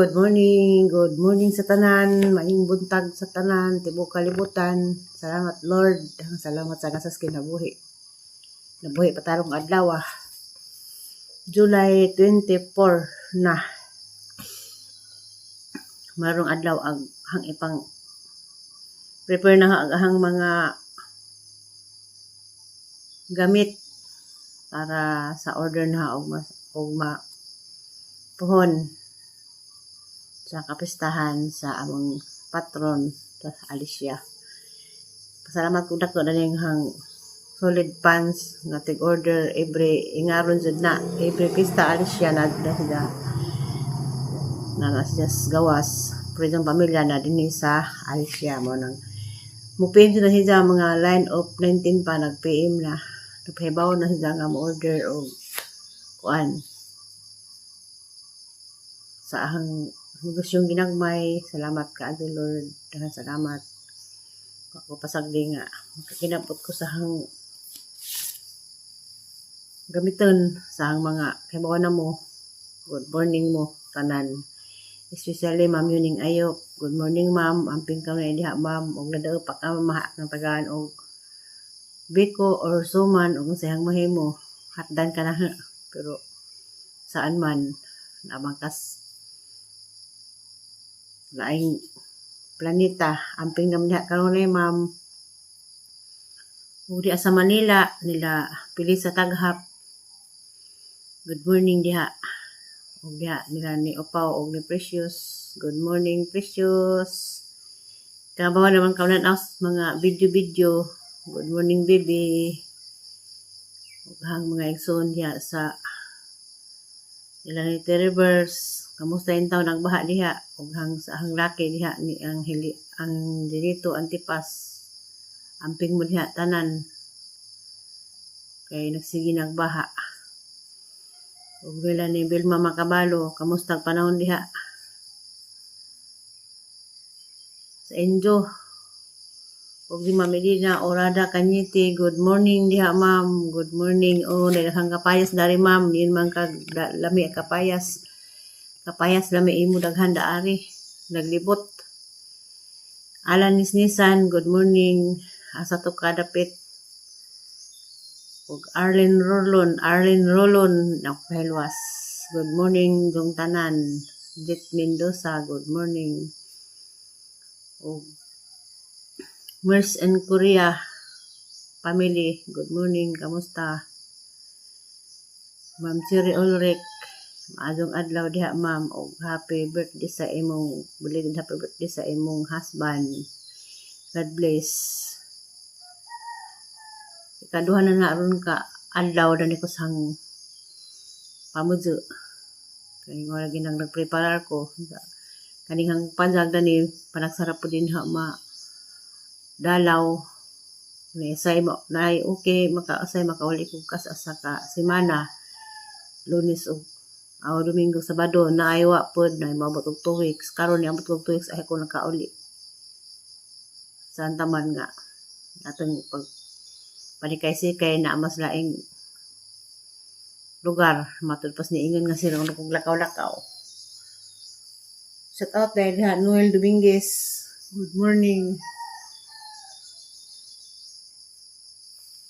Good morning sa tanan, maayong buntag sa tanan, tibok kalibutan. Salamat Lord, salamat sa kasas kinabuhi. Nabuhi patarong adlaw July 24 na. Marong adlaw hang ipang prepare na hang mga gamit para sa order na og puhon sa kapistahan sa among patron sa Alicia. Pasalamat ko dako na hang solid pants nga tig order every ingaron jud na every pista Alicia na sila na siya gawas presong pamilya na dinhi sa Alicia mo nang mupindi na siya mga line of 19 pa nag PM na nagpahibaw na siya nga mo order og kuan sa ahang negosyong ginagmay. Salamat ka Ado Lord, daghang salamat. Ako pasagdi nga makakinabot ko sa hang gamiton sa hang mga kaybawa na mo. Good morning mo tanan, especially Ma'am Yuning Ayop. Good morning ma'am, amping ka na diha ma'am, og nadao pa ka maha ng tagaan og biko or suman og sayang mahimo hatdan ka na pero saan man nabangkas laing planeta amping naman diha karon ni ma'am. Ug diha sa Manila nila pili sa taghap. Good morning diha. Ug diha nila ni Opaw og ni Precious. Good morning Precious. Kabawa naman kaunan as mga video. Good morning baby. Ug hang mga igsoon diha sa ilang reverse. Kamusta yung taon nagbaha diha ug hang sa hang laki diha ni ang dirito Antipas amping mo diha tanan kay nagsige nagbaha. Ug wala ni Vilma Makabalo, kamusta panahon diha sa Enjo. Ug di Ma'am Medina Orada Kanyiti, good morning diha ma'am. Good morning. Daghang kapayas dari ma'am, din man kag lami kapayas lami imo daghan daari naglibot. Alan Nisnisan, good morning. Asa to kadapit. Ug Arlene Rolon napahilwas. Good morning dong tanan. Dit Mendoza, good morning. Ug Mers and Korea family, good morning. Kamusta? Ma'am Cherry Ulrich, maadong adlaw diha ma'am, og happy birthday sa imong belated happy birthday sa imong husband. God bless. Ikaduha na ron ka adlaw dani ko sang pamudyo. Kay wala ginang nagpreparar ko. Kanihang panjag dani panagsarap po din ha dalaw. Naisay mo na okay makaasay makauli ko kas asa ka semana. Lunes o Domingo, Sabado na aywa pod na mabot og 2 weeks. Karon ni abot og 2 weeks ay ko nakauli. Saan taman nga atong pag panikay-sikay na mas laing lugar matud pas niingon nga sila kung lakaw-lakaw. Shout out dahil Noel Dominguez. Good morning.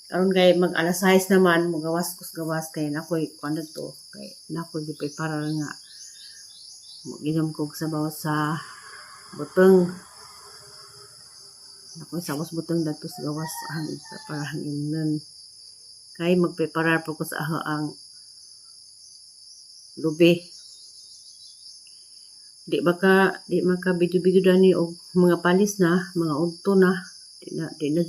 Karon kay mag alas 6 naman magawas kay nakoy kuno to kay nakoy prepare nga ginom kog sabaw sa buteng. Nakoy sabaw buteng datos gawas ang preparahan imnon kay magpreparar po ko sa ang lubi. Di maka video dani og mga palis na mga udto na di na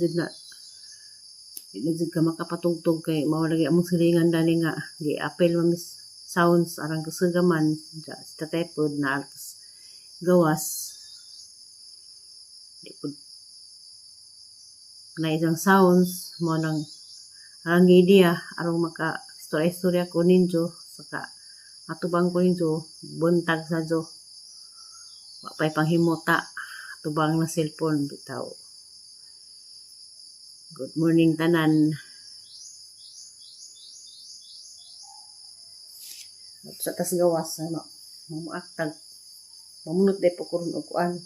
ka makapatugtog kay mao lagi among silingan dani nga gi-apel mamis sounds arang kasagaman sa tepod na gawas di pud na isang sounds mo nang arang idea arang maka istorya ko ninyo saka atubang ko ninyo buntag sa jo wa pay panghimuta atubang na cellphone bitaw. Good morning tanan. Sa tas gawas ano, mamuaktag Mamunot day po kurun o kuan.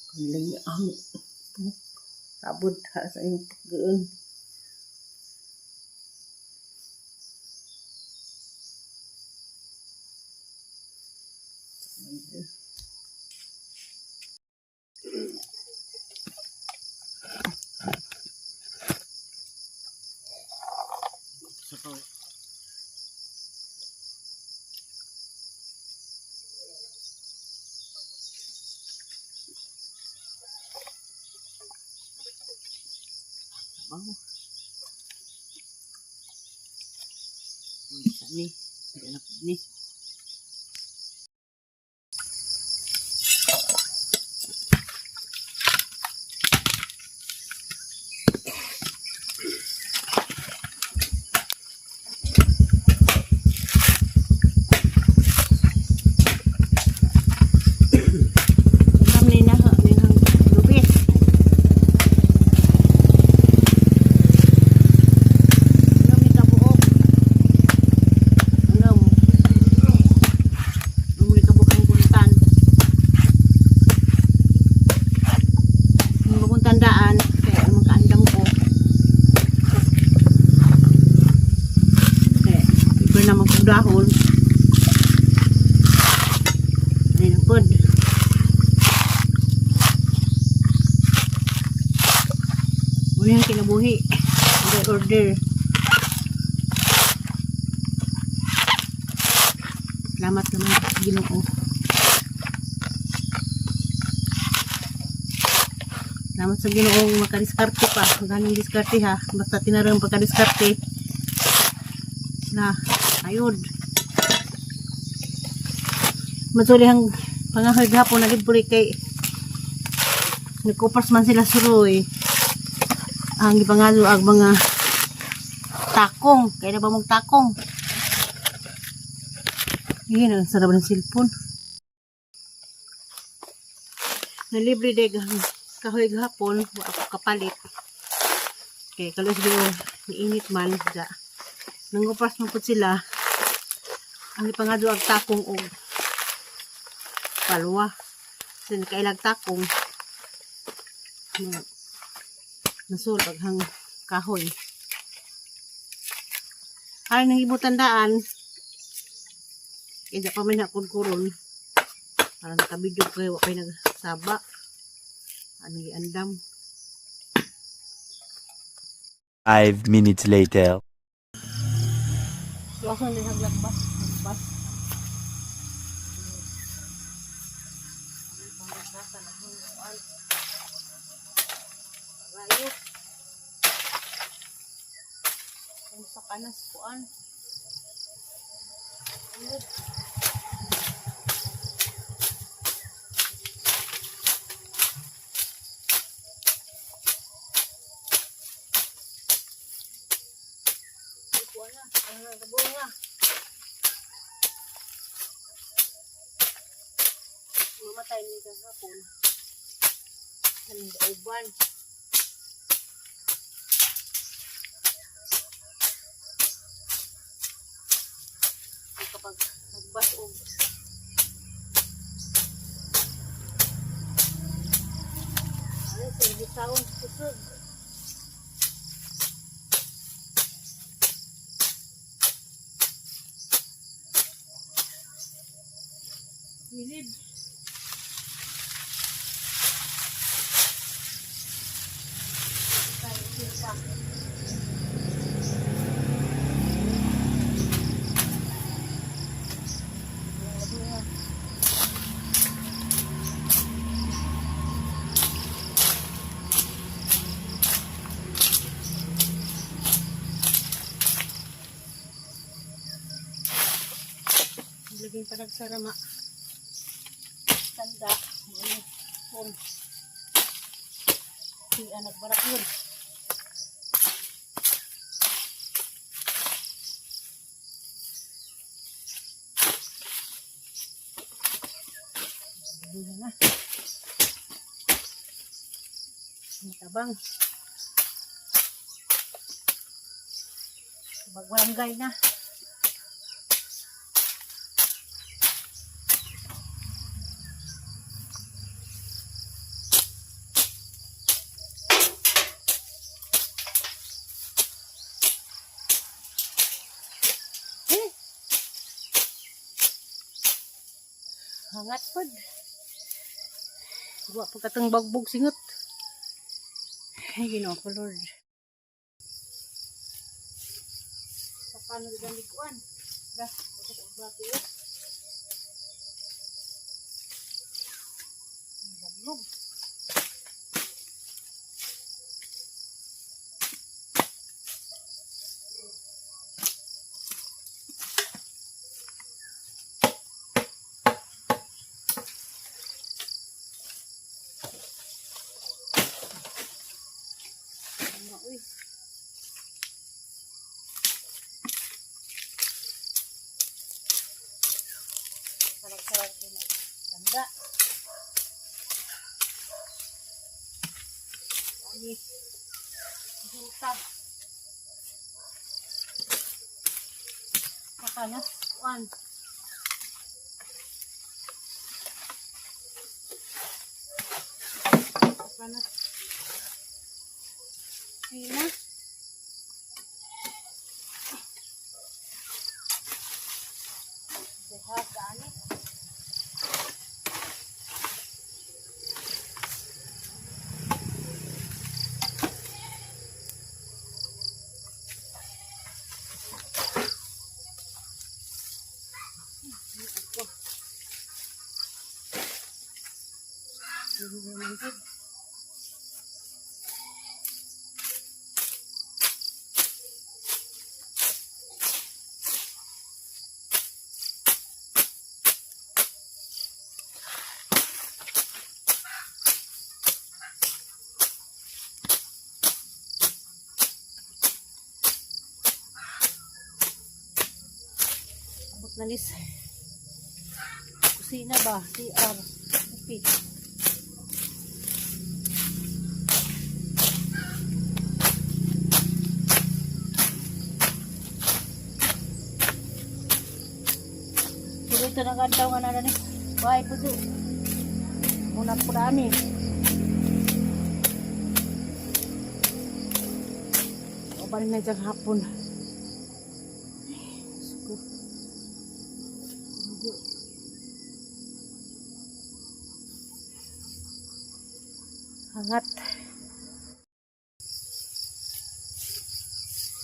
Kanilay ang sabod ha sa iyong paggoon. Bango. Bisa ni. Enak ni. Tandaan kaya ang makaandam ko kaya iba na magkudahol ay napod muna yung kinabuhi order salamat naman sa Ginoo. Salamat sa Ginoong makadiskarte pa. Galing diskarte ha. Basta tinarang pagkadiskarte na ayod. Matuli ang pangahoy gapon na libre kay nagkupas man sila suroy. Ang ipangalo ang mga takong. Kaya na ba mong takong? Yan ang sarap ng silpon. Na libre deg kahoy gahapon wa ako kapalit kay kalos gyud niinit man da nangupas man pud sila ang ipangado ang takong og palwa sin kailag takong nasul paghang kahoy ay nang ibutandaan kaya pa man akong kuron parang nakabidyo kay wa pay nagsaba. Ano andam? 5 minutes later. Lason din ang lagbas. Lagbas. Rayo. Ang sa kanas kuan. Bunga. Mamatay nito hapon. Ang uban. Kapag nagbas og ano sa taon kusog. Nilid. Tayo pa. Laging panagsarama. Tanda mga phone si anak barak yun hindi na matabang magbarangay na Hangat pod. Wa pa katong bagbog singot. Ay, Ginoo ko Lord. Sa paano gid ang likuan? Dah, bakit ang bati yo? Lamog. Uy. Sarap-sarap din. Tanda. Ani. Juta. Makanas. One. Makanas. Sina. Dehat gani. Nalis. Kusina ba? CR. Upi. Pero ito na kantaw nga na ni. Bahay po do. Muna po rami. O ba rin na dyan hapon. Hangat.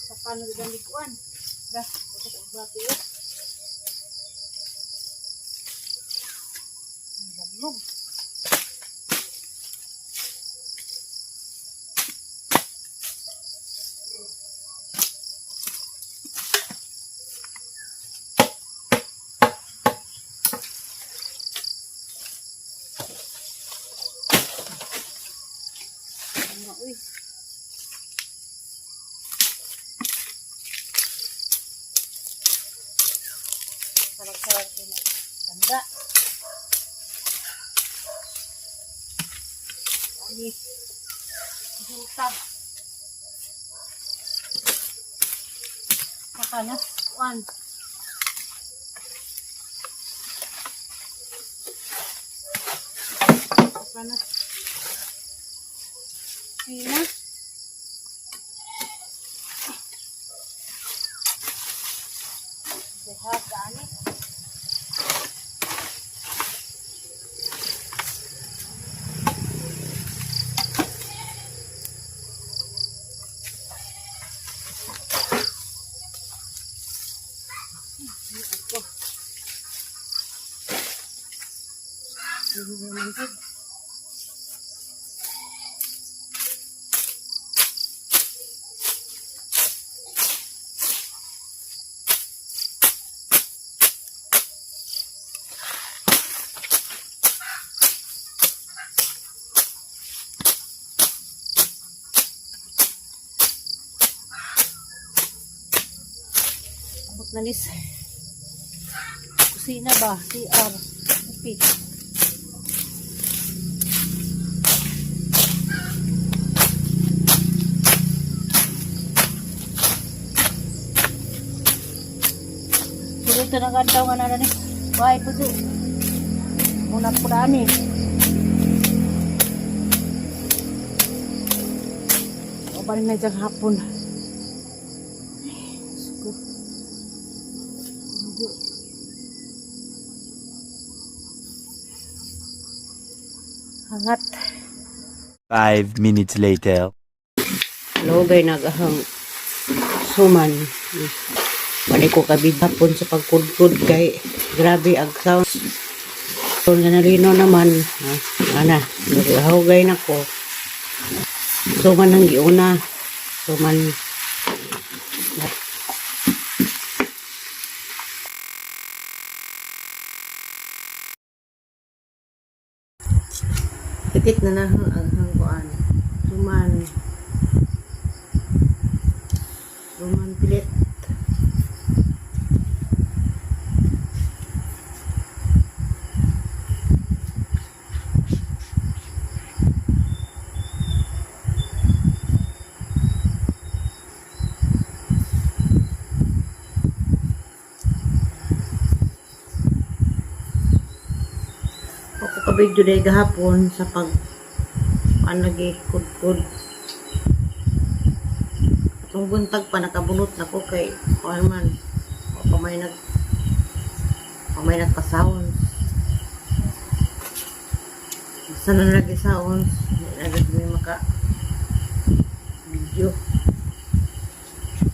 Sa paano gid ang likuan? Dah, bakit ang bati yo? Lamog. Uy. Sarap-sarap din. Tanda. Ani. Juta. Makanas. One. Makanas. Sina. Dehat gani. Nalis. Kusina ba? CR. Upi. Pero ito na kantaw nga na ni. Bahay po do. Muna po rami. O ba rin na dyan hapon. Hangat. 5 minutes later. Logay nagahang suman. Wala ko kabid hapon sa pagkudkod kay grabe ang sound. Kung nanalino naman, ana, nagahugay na ko. Suman ang giuna. Suman. Tikit na na ang hangkuan. Suman. Suman pilit. Ako kabidyo day gahapon sa pag lagi kudkod. Atong buntag pa nakabunot na ko kay man o pamay nagpasawon. Basta na lagi sawon, agad may maka video.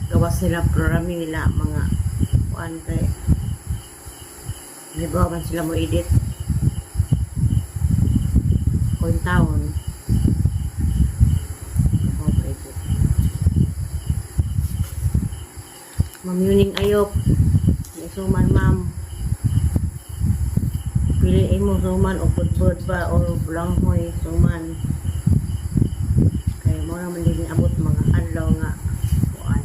Gawas nila programming nila mga kuan kay halimbawa man sila mo edit taon. Okay po. Ma'am Yuning Ayop. May suman, ma'am. Piliin mo suman o budbud ba o bulanghoy suman. Kaya mo naman din abot mga adlaw nga. Kuan.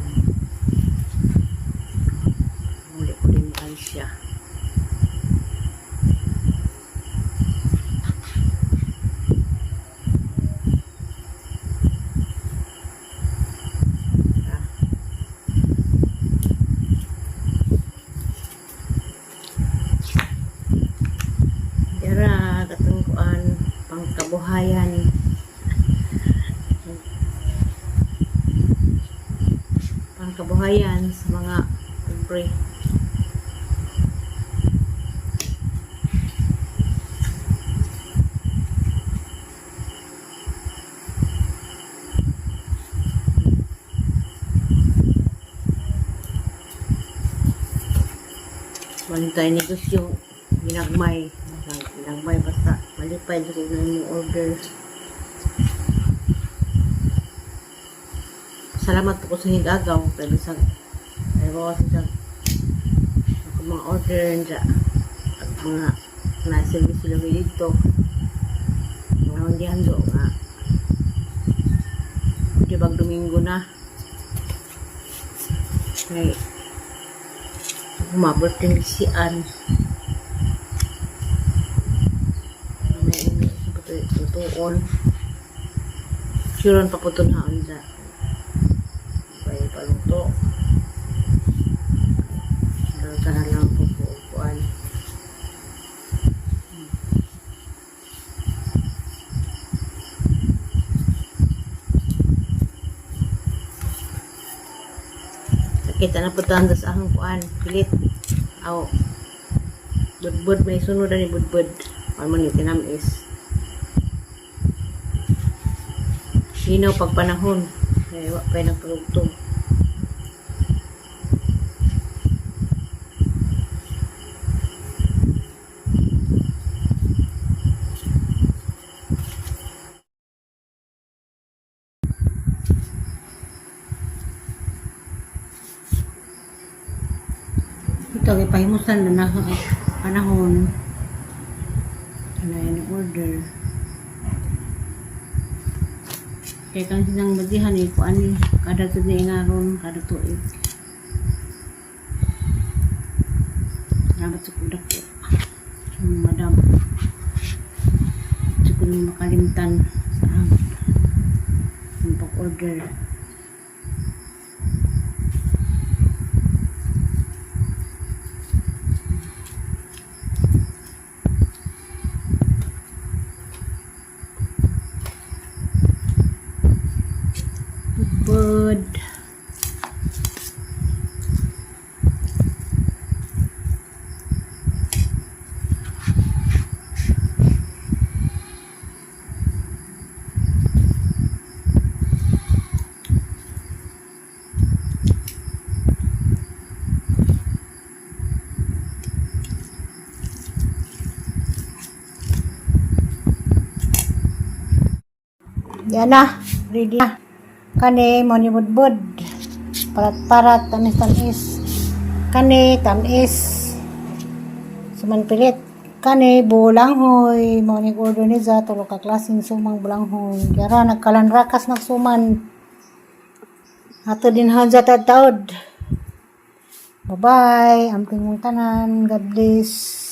Muli ko din siya. Pangkabuhayan. Pangkabuhayan sa mga pobre. Manintay negosyo ginagmay. Ginagmay basta malipay dito na yung order. Salamat po ko sa higagaw kay bisag ay bawas sa mga order nja at mga na-service sila dito mga hindi hando nga di bag Domingo na kay umabot din siyan tutuon suron paputunhaan sa bay paluto ka na lang po kuan kita na po tanda sa akong kuan pilit aw budbud may sunod na ni budbud ano man yung tinamis sino pag panahon kaya wak pa ng produkto ito ay pahimusan na panahon na yung order kaya kang sinang madihan kung ano kada to na ingaron kada tuig salamat sa kudak ko madam sa kuning makalimtan sa ang pag-order budbud Yan na, ready na. Kani mo ni budbud. Parat-parat, tanis-tanis. Kani, tamis. Suman pilit. Kani, bulanghoy. Mo ni order ni za, tulog ka klaseng sumang bulanghoy. Yara, nagkalanrakas nagsuman. Ato din hansa taod. Bye-bye. Amping mong tanan. God bless.